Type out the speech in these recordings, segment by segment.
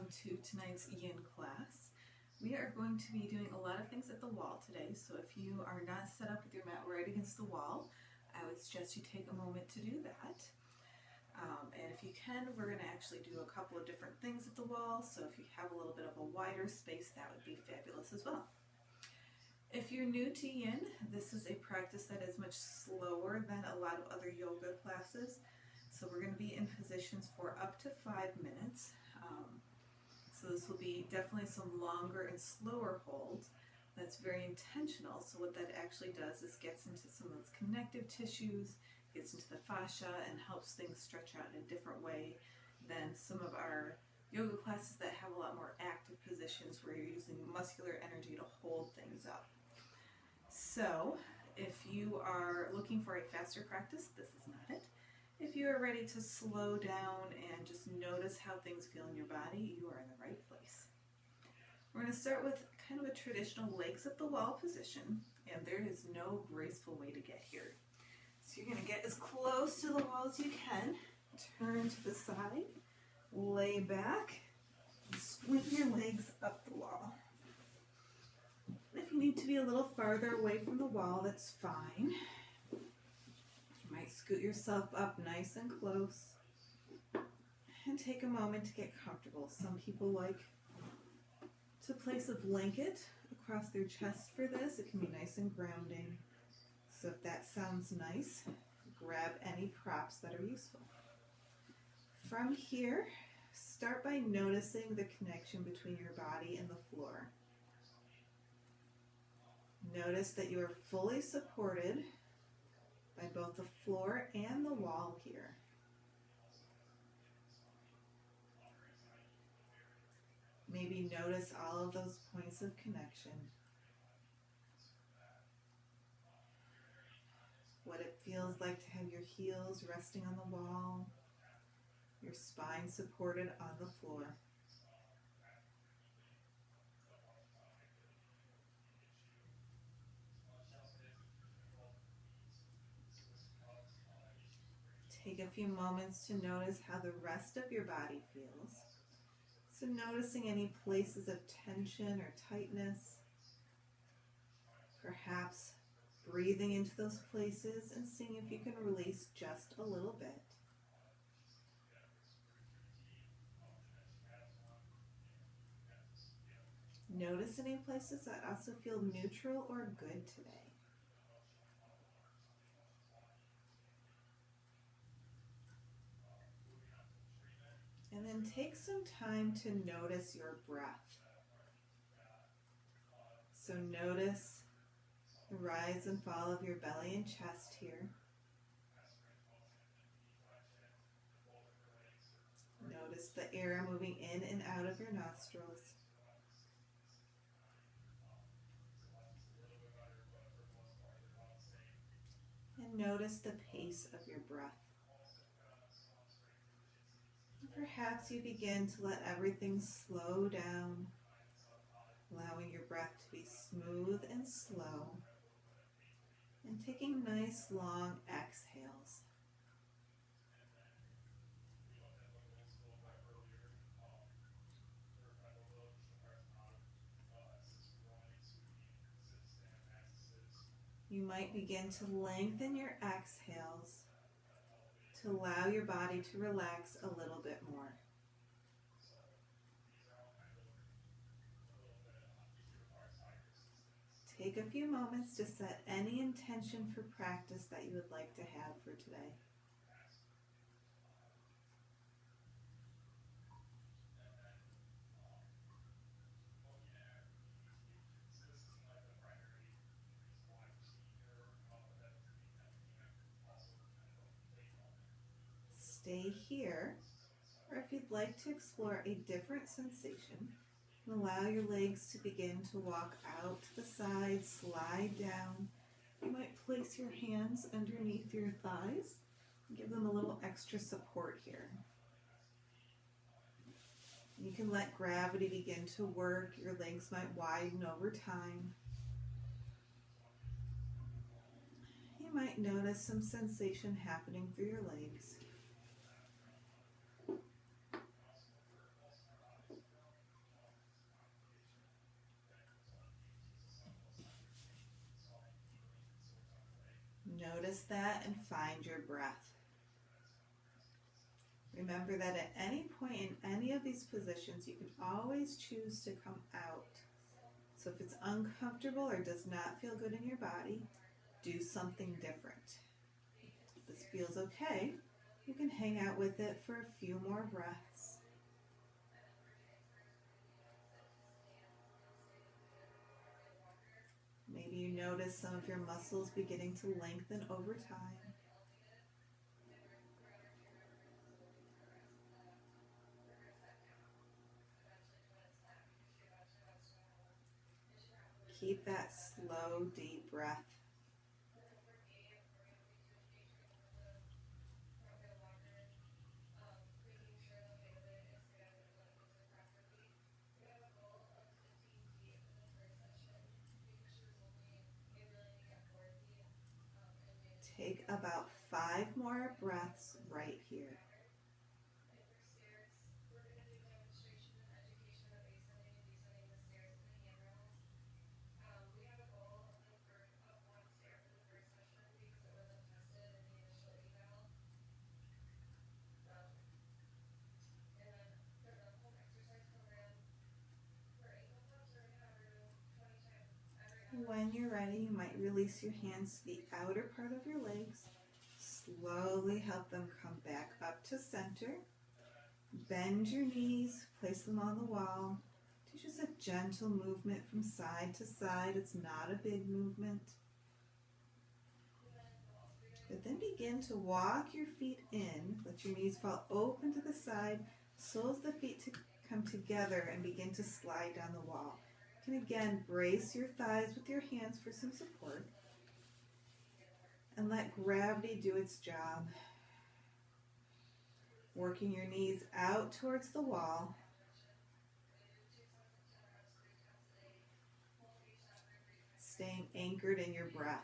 welcome to tonight's yin class. We are going to be doing a lot of things at the wall today, so if you are not set up with your mat right against the wall, I would suggest you take a moment to do that. And if you can, we're going to actually do a couple of different things at the wall, so if you have a little bit of a wider space, that would be fabulous as well. If you're new to yin, this is a practice that is much slower than a lot of other yoga classes. So we're going to be in positions for up to 5 minutes. So this will be definitely some longer and slower holds. That's very intentional. So what that actually does is gets into some of those connective tissues, gets into the fascia, and helps things stretch out in a different way than some of our yoga classes that have a lot more active positions where you're using muscular energy to hold things up. So if you are looking for a faster practice, this is not it. If you are ready to slow down and just notice how things feel in your body, you are in the right place. We're going to start with kind of a traditional legs at the wall position, and there is no graceful way to get here. So you're going to get as close to the wall as you can, turn to the side, lay back, and swing your legs up the wall. If you need to be a little farther away from the wall, that's fine. You might scoot yourself up nice and close and take a moment to get comfortable. Some people like to place a blanket across their chest for this. It can be nice and grounding. So if that sounds nice, grab any props that are useful. From here, start by noticing the connection between your body and the floor. Notice that you are fully supported by both the floor and the wall here. Maybe notice all of those points of connection. What it feels like to have your heels resting on the wall, your spine supported on the floor. Take a few moments to notice how the rest of your body feels. So noticing any places of tension or tightness, perhaps breathing into those places and seeing if you can release just a little bit. Notice any places that also feel neutral or good today. And then take some time to notice your breath. So notice the rise and fall of your belly and chest here. Notice the air moving in and out of your nostrils. And notice the pace of your breath. Perhaps you begin to let everything slow down, allowing your breath to be smooth and slow, and taking nice long exhales. You might begin to lengthen your exhales to allow your body to relax a little bit more. Take a few moments to set any intention for practice that you would like to have for today. Stay here, or if you'd like to explore a different sensation, allow your legs to begin to walk out to the side, slide down. You might place your hands underneath your thighs, give them a little extra support here. You can let gravity begin to work. Your legs might widen over time. You might notice some sensation happening through your legs. Notice that and find your breath. Remember that at any point in any of these positions, you can always choose to come out. So if it's uncomfortable or does not feel good in your body, do something different. If this feels okay, you can hang out with it for a few more breaths. Maybe you notice some of your muscles beginning to lengthen over time. Keep that slow, deep breath. Take about 5 more breaths right here. When you're ready, you might release your hands to the outer part of your legs. Slowly help them come back up to center. Bend your knees, place them on the wall. Do just a gentle movement from side to side. It's not a big movement. But then begin to walk your feet in. Let your knees fall open to the side. Soles of the feet to come together and begin to slide down the wall. You can again brace your thighs with your hands for some support. And let gravity do its job. Working your knees out towards the wall. Staying anchored in your breath.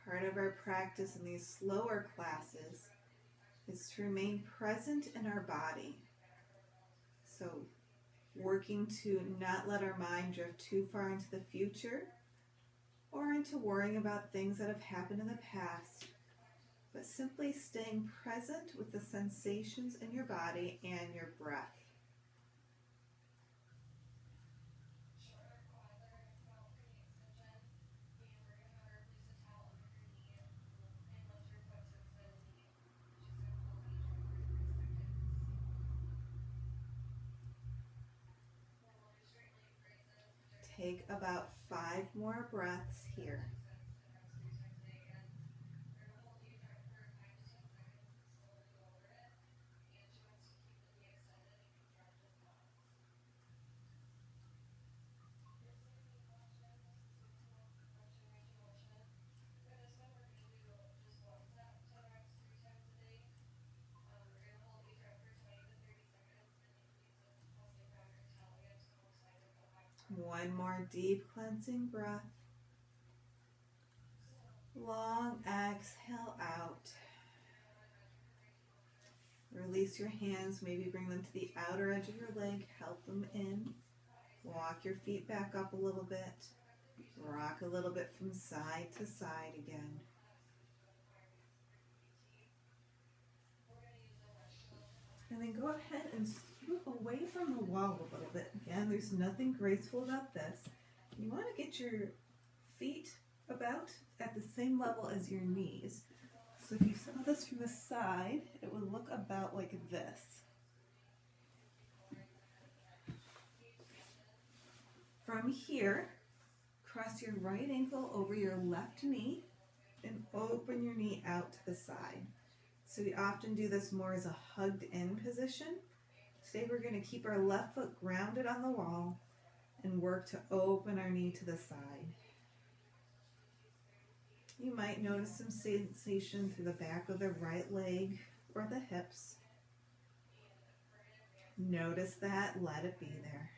Part of our practice in these slower classes is to remain present in our body. So working to not let our mind drift too far into the future or into worrying about things that have happened in the past, but simply staying present with the sensations in your body and your breath. Take about 5 more breaths here. One more deep cleansing breath. Long exhale out. Release your hands, maybe bring them to the outer edge of your leg, help them in. Walk your feet back up a little bit. Rock a little bit from side to side again. And then go ahead and scoot away from the wall a little bit. Again, there's nothing graceful about this. You want to get your feet about at the same level as your knees. So if you saw this from the side, it would look about like this. From here, cross your right ankle over your left knee and open your knee out to the side. So we often do this more as a hugged in position. Today we're going to keep our left foot grounded on the wall and work to open our knee to the side. You might notice some sensation through the back of the right leg or the hips. Notice that, let it be there.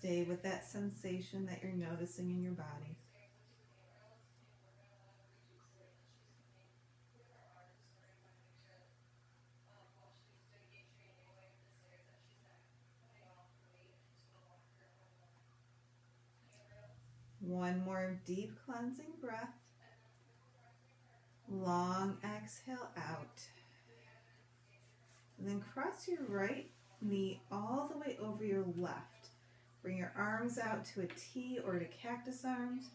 Stay with that sensation that you're noticing in your body. One more deep cleansing breath. Long exhale out. And then cross your right knee all the way over your left. Bring your arms out to a T or to cactus arms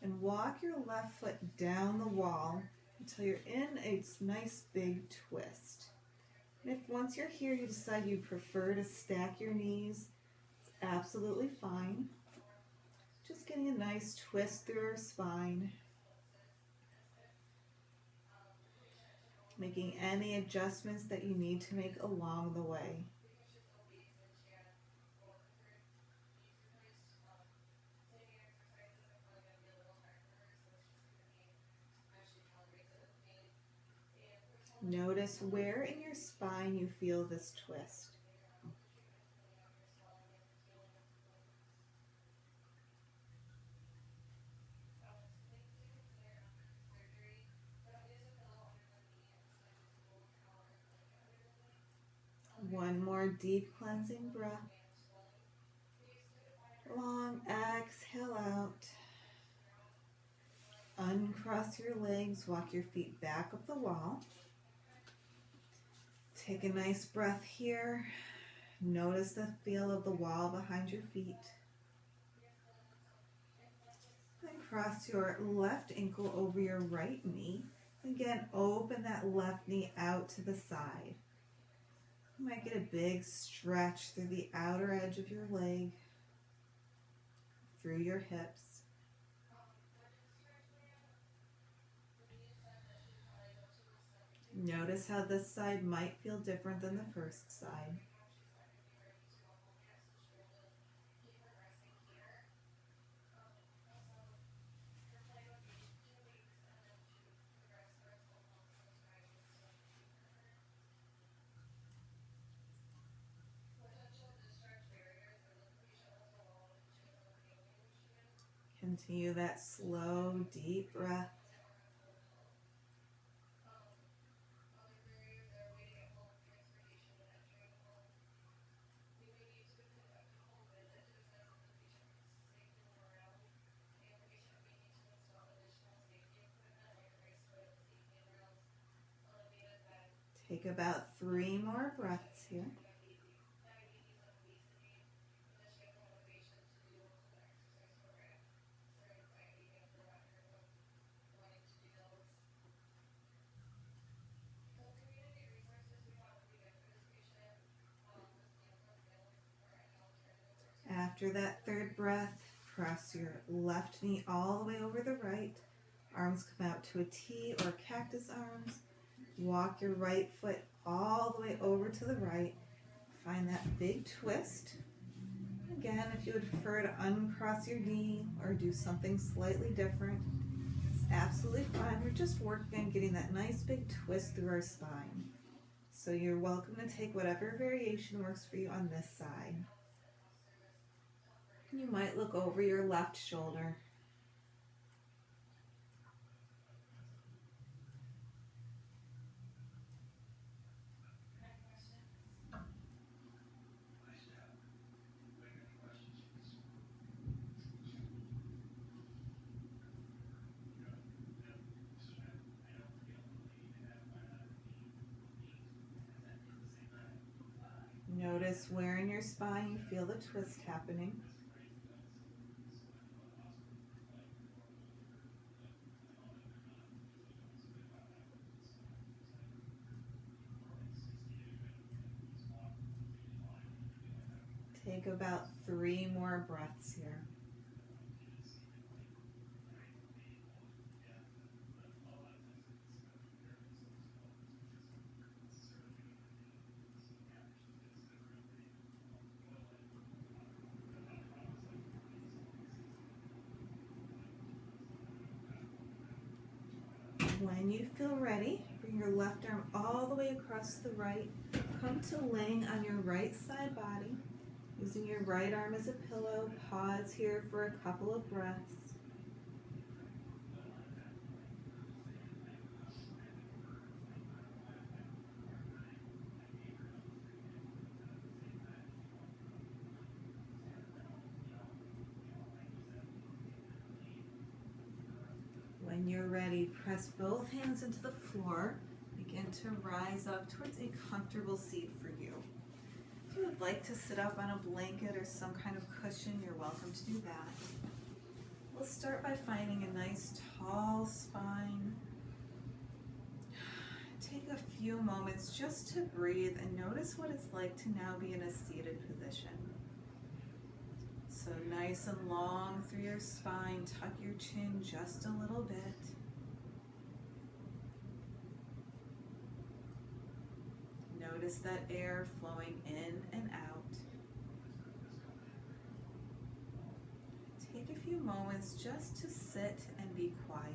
and walk your left foot down the wall until you're in a nice big twist. And if once you're here you decide you prefer to stack your knees, it's absolutely fine. Just getting a nice twist through our spine. Making any adjustments that you need to make along the way. Notice where in your spine you feel this twist. One more deep cleansing breath. Long exhale out. Uncross your legs, walk your feet back up the wall. Take a nice breath here. Notice the feel of the wall behind your feet. Then cross your left ankle over your right knee. Again, open that left knee out to the side. You might get a big stretch through the outer edge of your leg, through your hips. Notice how this side might feel different than the first side. Continue that slow, deep breath. Take about 3 more breaths here. After that third breath, cross your left knee all the way over the right. Arms come out to a T or cactus arms. Walk your right foot all the way over to the right. Find that big twist. Again, if you would prefer to uncross your knee or do something slightly different, it's absolutely fine. We're just working on getting that nice big twist through our spine. So you're welcome to take whatever variation works for you on this side. You might look over your left shoulder. Notice where in your spine you feel the twist happening. Take about 3 more breaths here. When you feel ready, bring your left arm all the way across the right. Come to laying on your right side body. Using your right arm as a pillow, pause here for a couple of breaths. When you're ready, press both hands into the floor. Begin to rise up towards a comfortable seat for you. If you would like to sit up on a blanket or some kind of cushion, you're welcome to do that. We'll start by finding a nice tall spine. Take a few moments just to breathe and notice what it's like to now be in a seated position. So nice and long through your spine, tuck your chin just a little bit. Notice that air flowing in and out. Take a few moments just to sit and be quiet.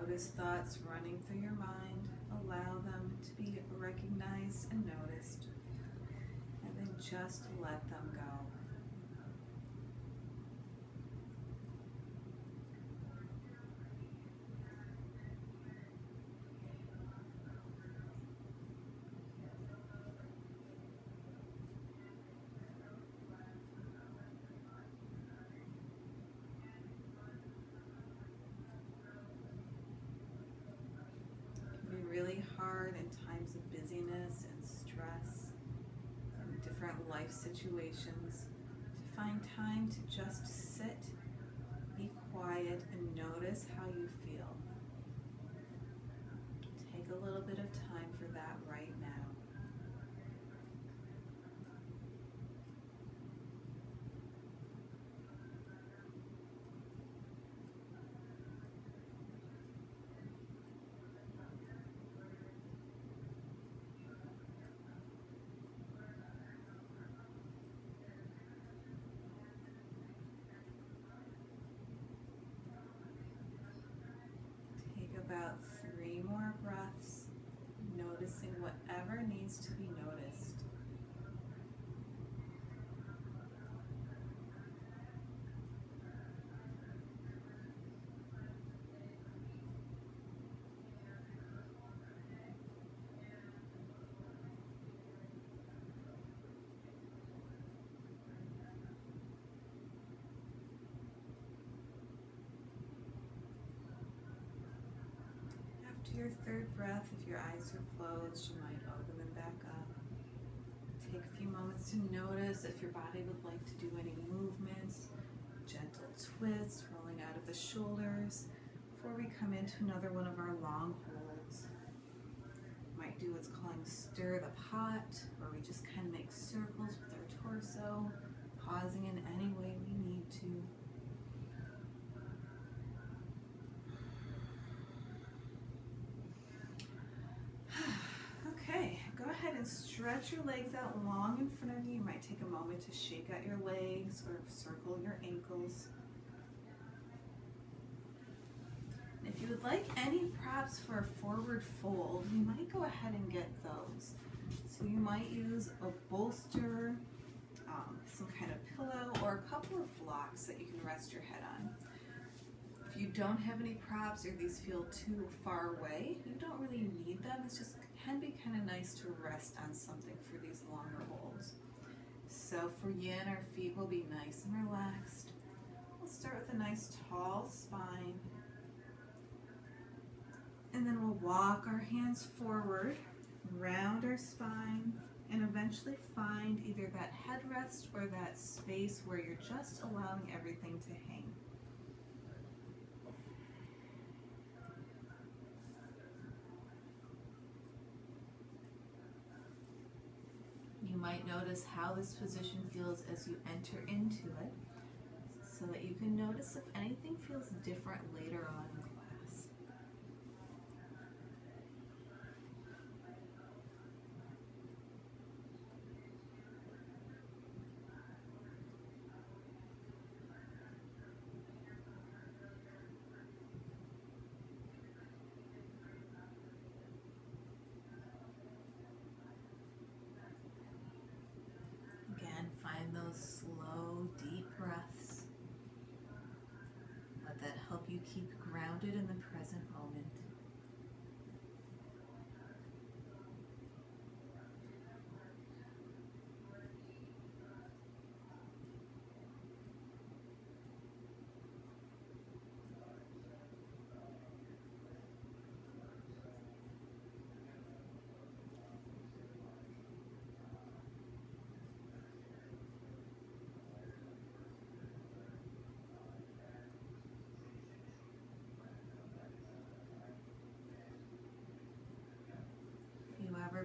Notice thoughts running through your mind. Allow them to be recognized and noticed, and then just let them go. Really hard in times of busyness and stress and different life situations to find time to just sit, be quiet, and notice how you feel. Take a little bit of time for that right now. About 3 more breaths, noticing whatever needs to be noticed. Your third breath, if your eyes are closed, you might open them back up. Take a few moments to notice if your body would like to do any movements, gentle twists, rolling out of the shoulders, before we come into another one of our long holds. Might do what's called stir the pot, where we just kind of make circles with our torso, pausing in any way we need to. Stretch your legs out long in front of you. You might take a moment to shake out your legs or circle your ankles. And if you would like any props for a forward fold, you might go ahead and get those. So you might use a bolster, some kind of pillow, or a couple of blocks that you can rest your head on. If you don't have any props or these feel too far away, you don't really need them. It's just can be kind of nice to rest on something for these longer holds. So for yin, our feet will be nice and relaxed. We'll start with a nice tall spine. And then we'll walk our hands forward, round our spine, and eventually find either that headrest or that space where you're just allowing everything to hang. You might notice how this position feels as you enter into it, so that you can notice if anything feels different later on in class. Again, find those slow, deep breaths. Let that help you keep grounded in the present moment.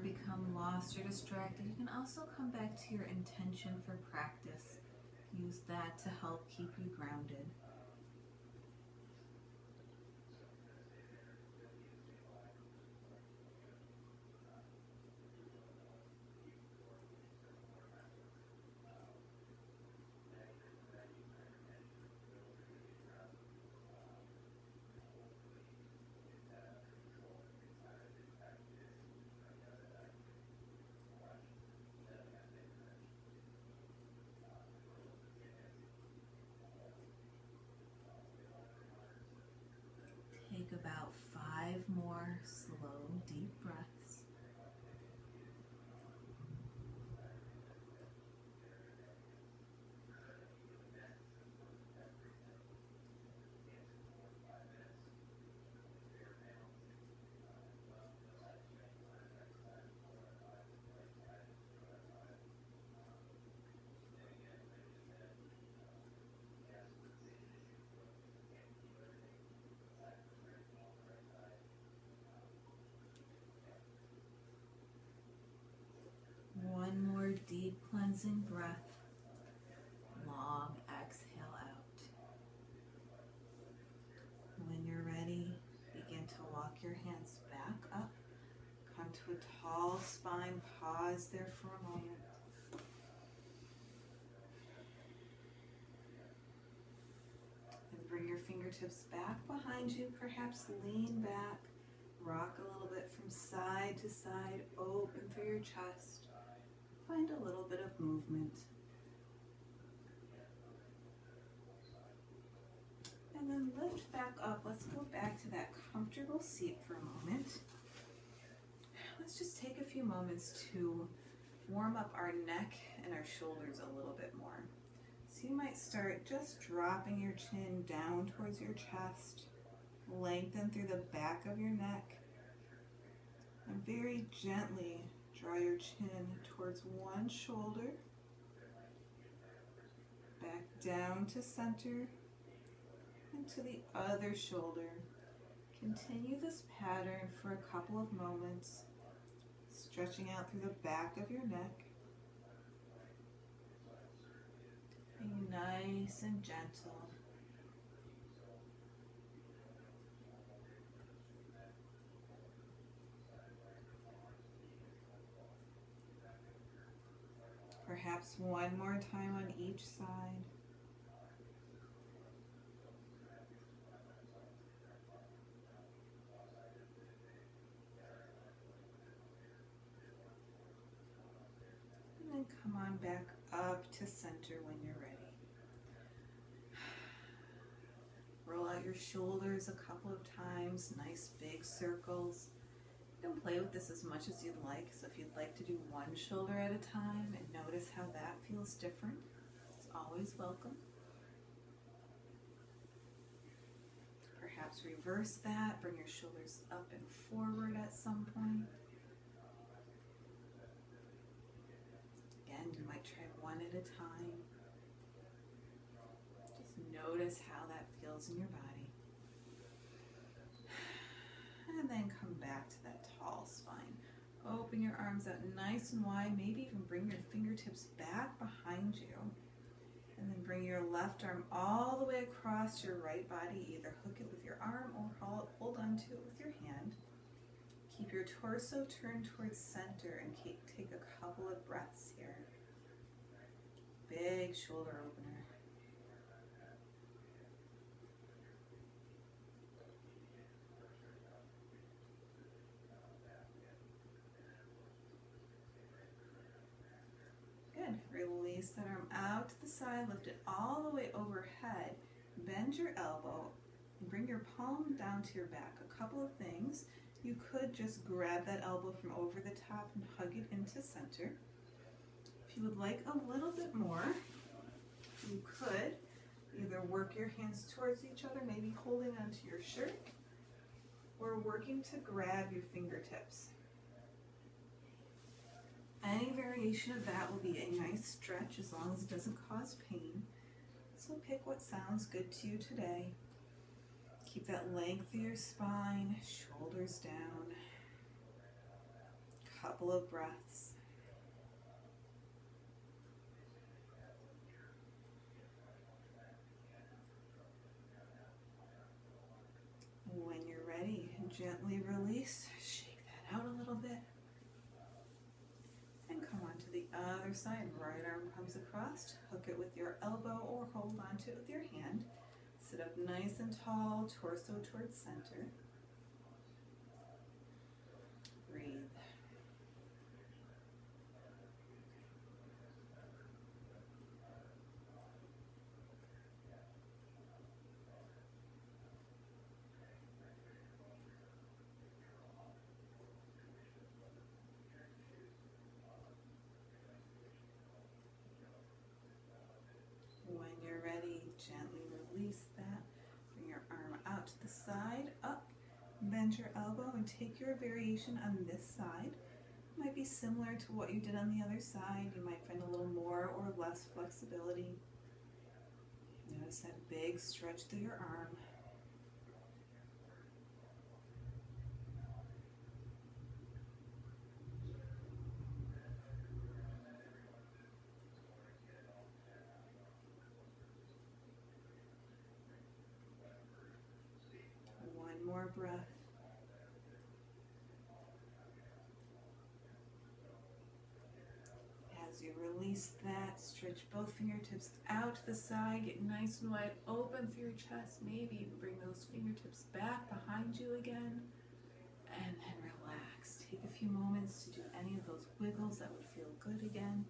Become lost or distracted, you can also come back to your intention for practice. Use that to help keep you grounded. Take about 5 more slow, deep breaths. One more deep cleansing breath. Long exhale out. When you're ready, begin to walk your hands back up. Come to a tall spine. Pause there for a moment. And bring your fingertips back behind you. Perhaps lean back. Rock a little bit from side to side. Open through your chest. Find a little bit of movement. And then lift back up. Let's go back to that comfortable seat for a moment. Let's just take a few moments to warm up our neck and our shoulders a little bit more. So you might start just dropping your chin down towards your chest. Lengthen through the back of your neck. And very gently draw your chin towards one shoulder, back down to center, and to the other shoulder. Continue this pattern for a couple of moments, stretching out through the back of your neck. Being nice and gentle. Perhaps one more time on each side. And then come on back up to center when you're ready. Roll out your shoulders a couple of times, nice big circles. You can play with this as much as you'd like. So if you'd like to do one shoulder at a time and notice how that feels different, it's always welcome. Perhaps reverse that, bring your shoulders up and forward at some point. Again, you might try one at a time. Just notice how that feels in your body. And then come back to that tall spine. Open open your arms out nice and wide, maybe even bring your fingertips back behind you. And then bring your left arm all the way across your right body. Either hook it with your arm or hold on to it with your hand. Keep your torso turned towards center and take a couple of breaths here. Big shoulder opener. Good. Release that arm out to the side, lift it all the way overhead. Bend your elbow and bring your palm down to your back. A couple of things. You could just grab that elbow from over the top and hug it into center. If you would like a little bit more, you could either work your hands towards each other, maybe holding onto your shirt, or working to grab your fingertips. Any variation of that will be a nice stretch as long as it doesn't cause pain. So pick what sounds good to you today. Keep that length of your spine, shoulders down. Couple of breaths. When you're ready, gently release. Shake that out a little bit. And come on to the other side. Right arm comes across. Hook it with your elbow or hold on to it with your hand. Sit up nice and tall, torso towards center. Breathe. When you're ready, gently release that. Bring your arm out to the side, up, bend your elbow and take your variation on this side. It might be similar to what you did on the other side. You might find a little more or less flexibility. Notice that big stretch through your arm. One more breath. As you release that, stretch both fingertips out to the side, get nice and wide open through your chest. Maybe even bring those fingertips back behind you again. And then relax. Take a few moments to do any of those wiggles that would feel good again.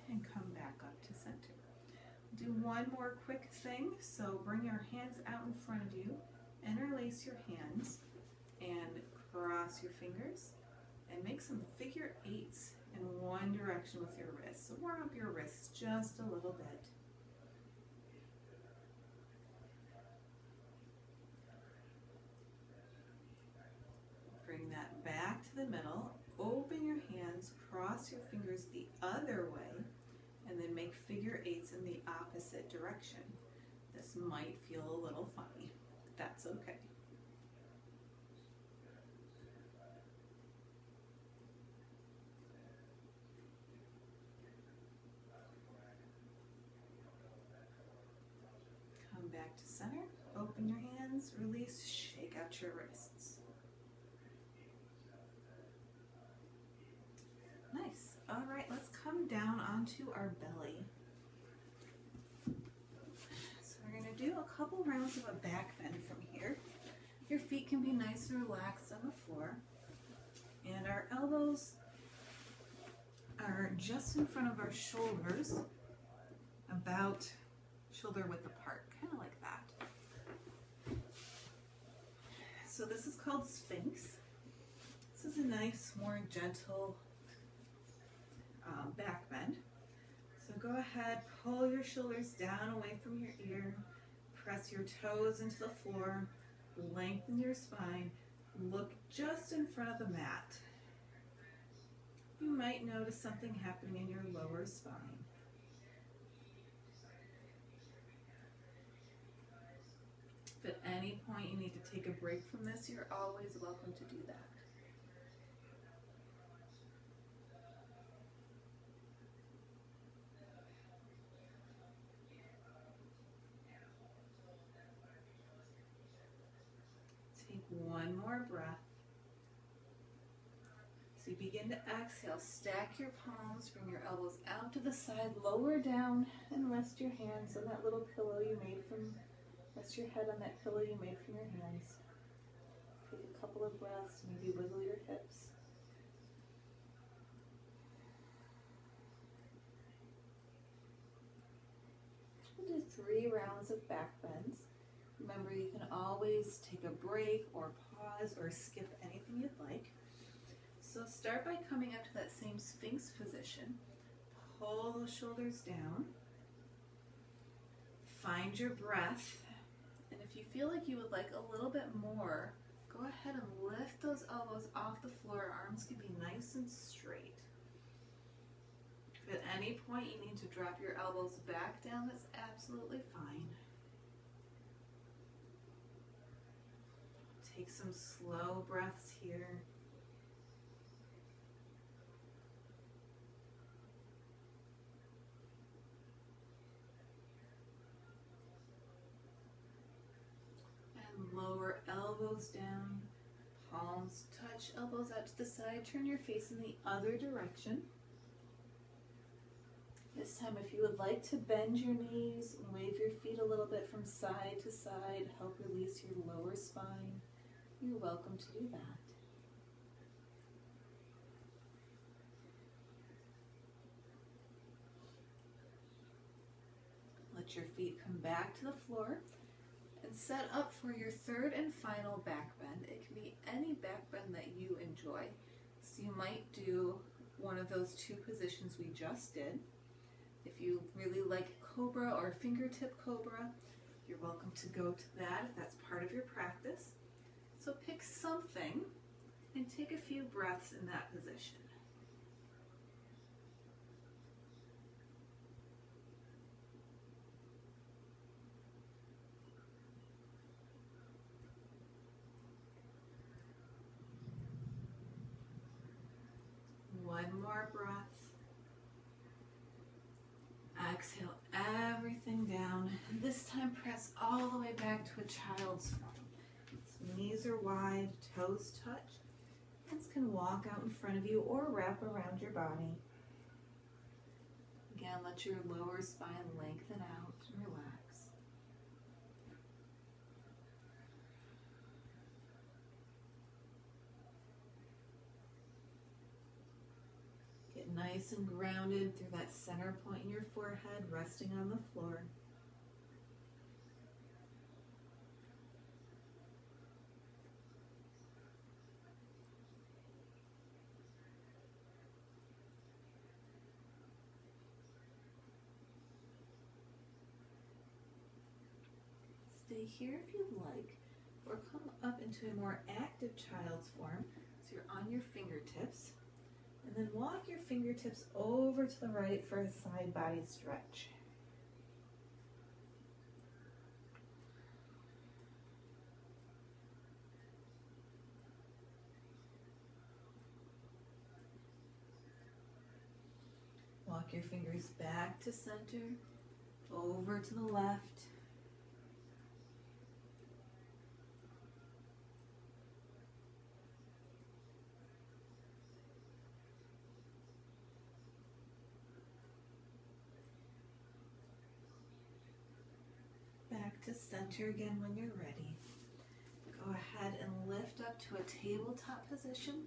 And come back up to center. Do one more quick thing. So bring your hands out in front of you, interlace your hands, and cross your fingers, and make some figure eights in one direction with your wrists. So warm up your wrists just a little bit. Bring that back to the middle. Open your hands, cross your fingers the other way, and then make figure eights in the opposite direction. This might feel a little funny, but that's okay. Come back to center, open your hands, release, shake out your wrists. Nice. All right, let's come down onto our belly. So we're going to do a couple rounds of a back bend from here. Your feet can be nice and relaxed on the floor. And our elbows are just in front of our shoulders, about shoulder width apart, kind of like that. So this is called Sphinx. This is a nice, more gentle back bend. So go ahead, pull your shoulders down away from your ear, press your toes into the floor, lengthen your spine, look just in front of the mat. You might notice something happening in your lower spine. If at any point you need to take a break from this, you're always welcome to do that. Take one more breath. So you begin to exhale, stack your palms, bring your elbows out to the side, lower down, and rest your hands on that little pillow you made from, rest your head on that pillow you made from your hands. Take a couple of breaths, maybe wiggle your hips. We'll do 3 rounds of back bends. Remember, you can always take a break or pause or skip anything you'd like. So start by coming up to that same Sphinx position. Pull the shoulders down. Find your breath. And if you feel like you would like a little bit more, go ahead and lift those elbows off the floor. Arms can be nice and straight. If at any point you need to drop your elbows back down, that's absolutely fine. Take some slow breaths here. Lower elbows down, palms touch, elbows out to the side, turn your face in the other direction. This time, if you would like to bend your knees, wave your feet a little bit from side to side, help release your lower spine, you're welcome to do that. Let your feet come back to the floor. And set up for your third and final back bend. It can be any back bend that you enjoy. So you might do one of those 2 positions we just did. If you really like Cobra or fingertip Cobra, you're welcome to go to that if that's part of your practice. So pick something and take a few breaths in that position. One more breath. Exhale everything down. And this time press all the way back to a child's form. So knees are wide, toes touch. Hands can walk out in front of you or wrap around your body. Again, let your lower spine lengthen out and relax. Nice and grounded through that center point in your forehead, resting on the floor. Stay here if you'd like, or come up into a more active child's form. So you're on your fingertips. And then walk your fingertips over to the right for a side body stretch. Walk your fingers back to center, over to the left. Back to center again when you're ready. Go ahead and lift up to a tabletop position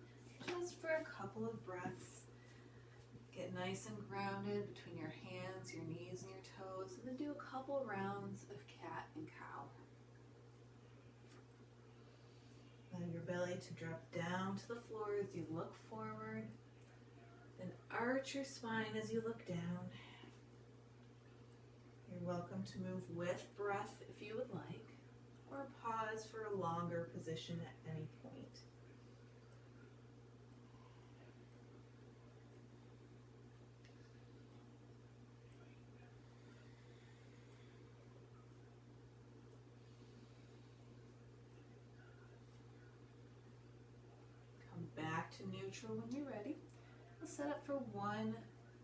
just for a couple of breaths. Get nice and grounded between your hands, your knees, and your toes, and then do a couple rounds of cat and cow. Allow your belly to drop down to the floor as you look forward. Then arch your spine as you look down. You're welcome to move with breath if you would like, or pause for a longer position at any point. back to neutral when you're ready. We'll set up for one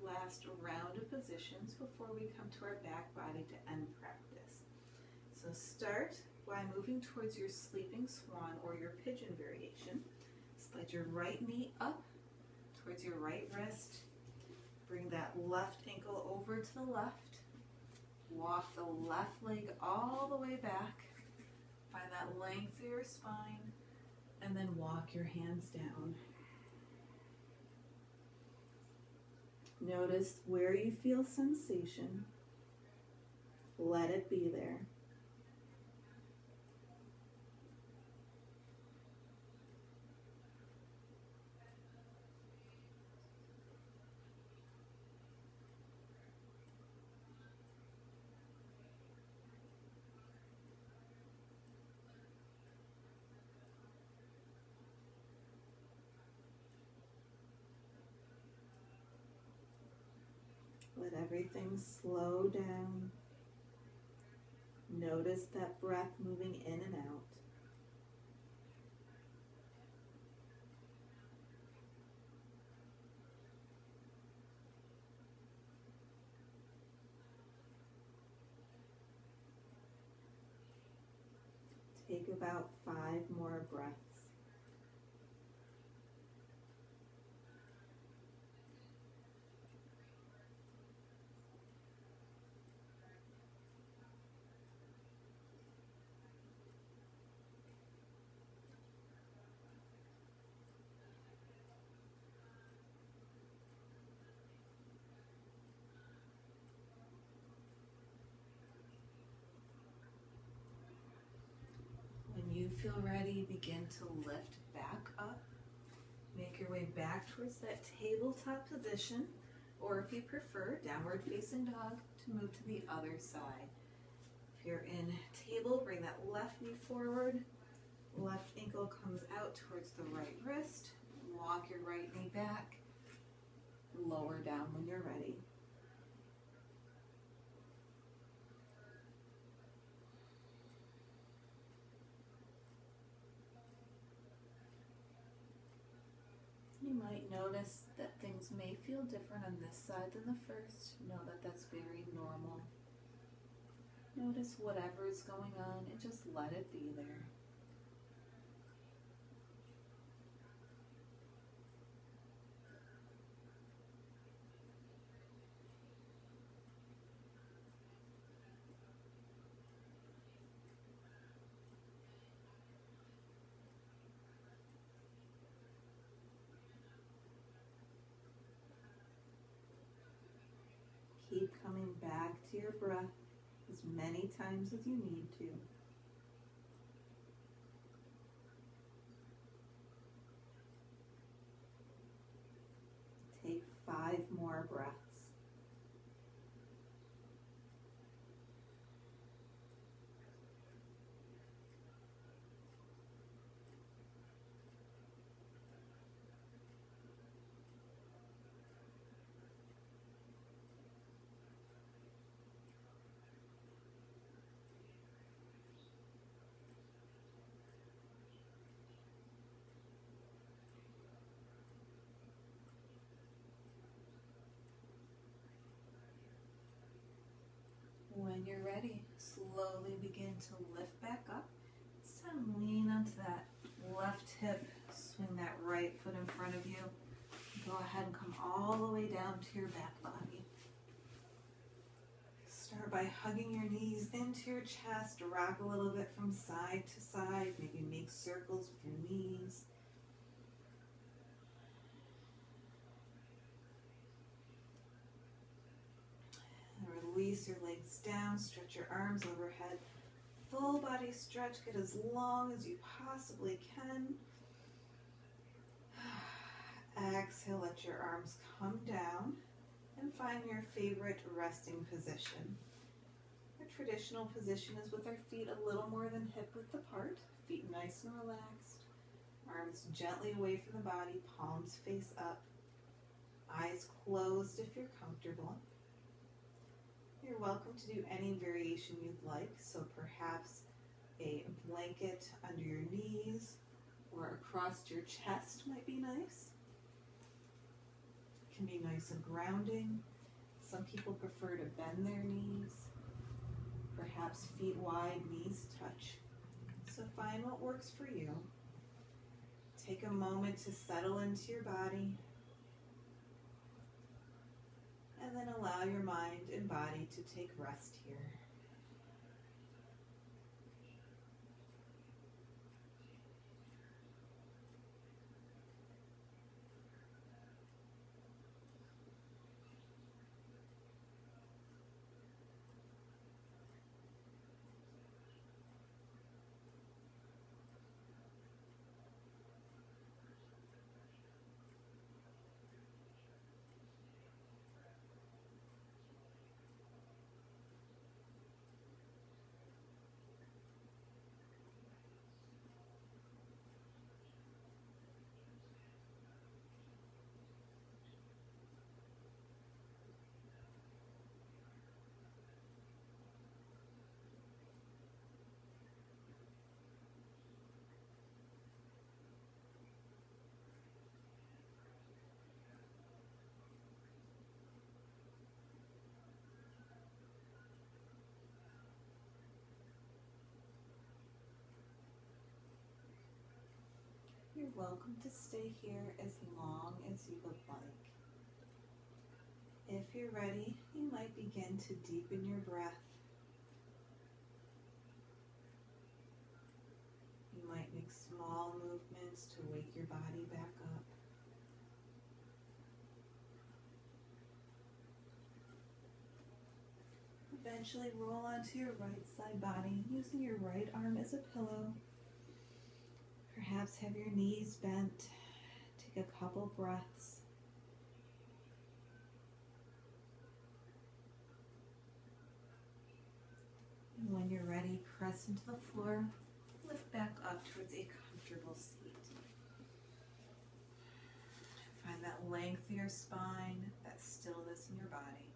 last round of positions before we come to our back body to end practice. So start by moving towards your sleeping swan or your pigeon variation. Slide your right knee up towards your right wrist. Bring that left ankle over to the left. Walk the left leg all the way back. Find that length through your spine. And then walk your hands down. Notice where you feel sensation. Let it be there. Let everything slow down. Notice that breath moving in and out. Take about 5 more breaths. When you feel ready, begin to lift back up. Make your way back towards that tabletop position, or if you prefer, downward facing dog to move to the other side. If you're in table, bring that left knee forward. Left ankle comes out towards the right wrist. Walk your right knee back. Lower down when you're ready. You might notice that things may feel different on this side than the first. Know that that's very normal. Notice whatever is going on and just let it be there. Keep coming back to your breath as many times as you need to. Take 5 more breaths. When you're ready, slowly begin to lift back up. This time lean onto that left hip, swing that right foot in front of you. Go ahead and come all the way down to your back body. Start by hugging your knees into your chest, rock a little bit from side to side, maybe make circles with your knees. Release your legs down, stretch your arms overhead. Full body stretch, get as long as you possibly can. Exhale, let your arms come down and find your favorite resting position. Our traditional position is with our feet a little more than hip width apart, feet nice and relaxed, arms gently away from the body, palms face up, eyes closed if you're comfortable. You're welcome to do any variation you'd like, so perhaps a blanket under your knees or a across your chest might be nice. Can be nice and grounding. Some people prefer to bend their knees. Perhaps feet wide, knees touch. So find what works for you. Take a moment to settle into your body. And then allow your mind and body to take rest here. You're welcome to stay here as long as you would like. If you're ready, you might begin to deepen your breath. You might make small movements to wake your body back up. Eventually roll onto your right side body, using your right arm as a pillow. Perhaps have your knees bent. Take a couple breaths. And when you're ready, press into the floor. Lift back up towards a comfortable seat. Find that length of your spine, that stillness in your body.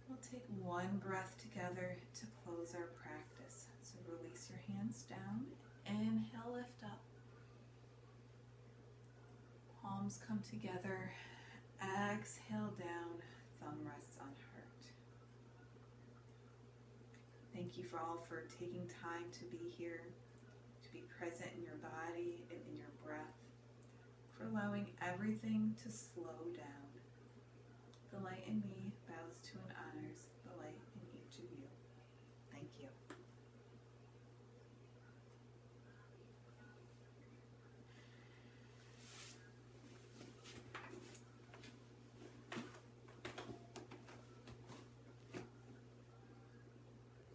We'll take one breath together to close our practice. So release your hands down. Inhale, lift up. Palms come together. Exhale down. Thumb rests on heart. Thank you for taking time to be here, to be present in your body and in your breath, for allowing everything to slow down. The light in me